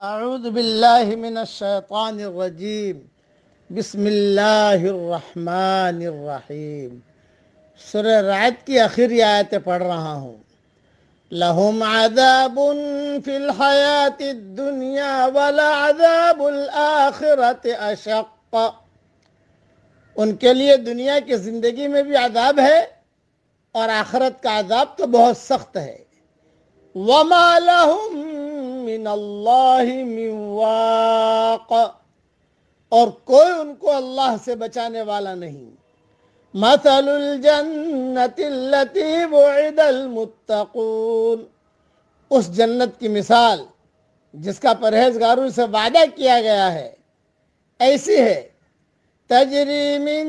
اعوذ باللہ من الشیطان الرجیم بسم اللہ الرحمن الرحیم۔ سورہ رعد کی آخری آیتیں پڑھ رہا ہوں۔ لہم عذاب فی الحیاۃ الدنیا ولعذاب الآخرۃ اشق۔ ان کے لیے دنیا کی زندگی میں بھی عذاب ہے اور آخرت کا عذاب تو بہت سخت ہے۔ وما لہم من اللہ من واق، اور کوئی ان کو اللہ سے بچانے والا نہیں۔ مثل الجنت التي وعد المتقون، اس جنت کی مثال جس کا پرہیزگاروں سے وعدہ کیا گیا ہے ایسی ہے، تجری من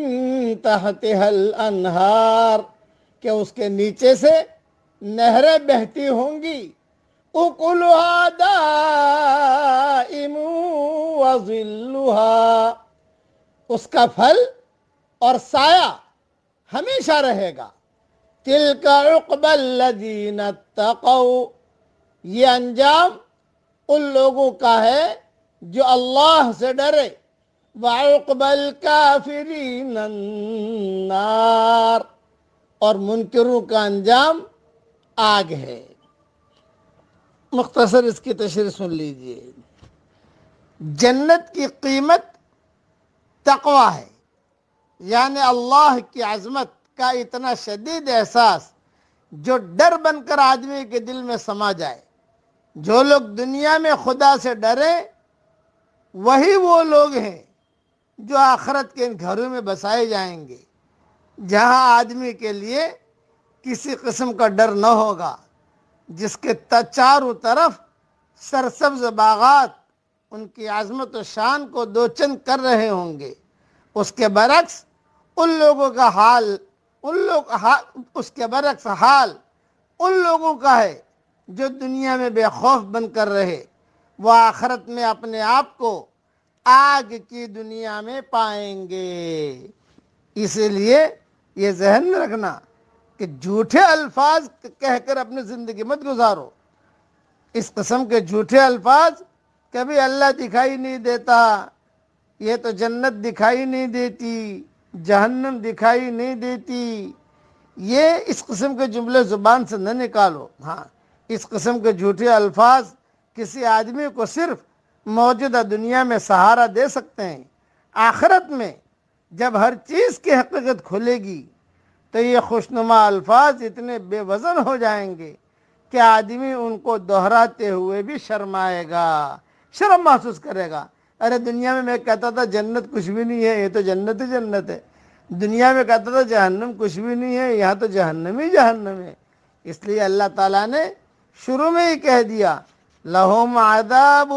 تحتها الانہار، کہ اس کے نیچے سے نہریں بہتی ہوں گی۔ اکلها دائم وظلها، اس کا پھل اور سایہ ہمیشہ رہے گا۔ تلک عقبی الذین اتقوا، یہ انجام ان لوگوں کا ہے جو اللہ سے ڈرے۔ وعقبی الکافرین النار، اور منکروں کا انجام آگ ہے۔ مختصر اس کی تشریح سن لیجئے۔ جنت کی قیمت تقوی ہے، یعنی اللہ کی عظمت کا اتنا شدید احساس جو ڈر بن کر آدمی کے دل میں سما جائے۔ جو لوگ دنیا میں خدا سے ڈریں وہی وہ لوگ ہیں جو آخرت کے ان گھروں میں بسائے جائیں گے جہاں آدمی کے لیے کسی قسم کا ڈر نہ ہوگا، جس کے چاروں طرف سرسبز باغات ان کی عظمت و شان کو دوچند کر رہے ہوں گے۔ اس کے برعکس حال ان لوگوں کا ہے جو دنیا میں بے خوف بن کر رہے، وہ آخرت میں اپنے آپ کو آگ کی دنیا میں پائیں گے۔ اسی لیے یہ ذہن میں رکھنا کہ جھوٹے الفاظ کہہ کر اپنی زندگی مت گزارو۔ اس قسم کے جھوٹے الفاظ کبھی اللہ دکھائی نہیں دیتا، یہ تو جنت دکھائی نہیں دیتی، جہنم دکھائی نہیں دیتی، یہ اس قسم کے جملے زبان سے نہ نکالو۔ ہاں، اس قسم کے جھوٹے الفاظ کسی آدمی کو صرف موجودہ دنیا میں سہارا دے سکتے ہیں۔ آخرت میں جب ہر چیز کی حقیقت کھلے گی تو یہ خوشنما الفاظ اتنے بے وزن ہو جائیں گے کہ آدمی ان کو دہراتے ہوئے بھی شرمائے گا، شرم محسوس کرے گا۔ ارے دنیا میں کہتا تھا جنت کچھ بھی نہیں ہے، یہ تو جنت ہی جنت ہے۔ دنیا میں کہتا تھا جہنم کچھ بھی نہیں ہے، یہاں تو جہنم ہی جہنم ہے۔ اس لیے اللہ تعالیٰ نے شروع میں ہی کہہ دیا، لَهُمْ عَذَابٌ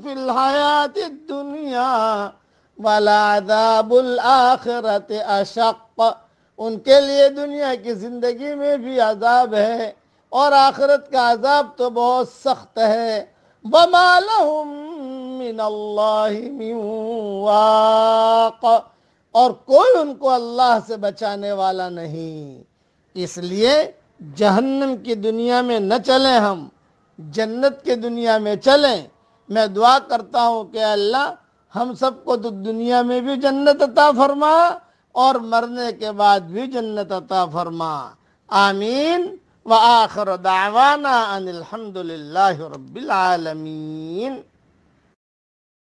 فِي الْحَيَاةِ الدُّنْيَا وَلَعَذَابُ الْآخِرَةِ أَشَقُّ، ان کے لیے دنیا کی زندگی میں بھی عذاب ہے اور آخرت کا عذاب تو بہت سخت ہے۔ وَمَا لَهُم مِّنَ اللَّهِ مِن وَاقٍ، اور کوئی ان کو اللہ سے بچانے والا نہیں۔ اس لیے جہنم کی دنیا میں نہ چلیں، ہم جنت کی دنیا میں چلیں۔ میں دعا کرتا ہوں کہ اللہ ہم سب کو تو دنیا میں بھی جنت عطا فرما اور مرنے کے بعد بھی جنت عطا فرما۔ آمین۔ وآخر دعوانا ان الحمد للہ رب العالمین۔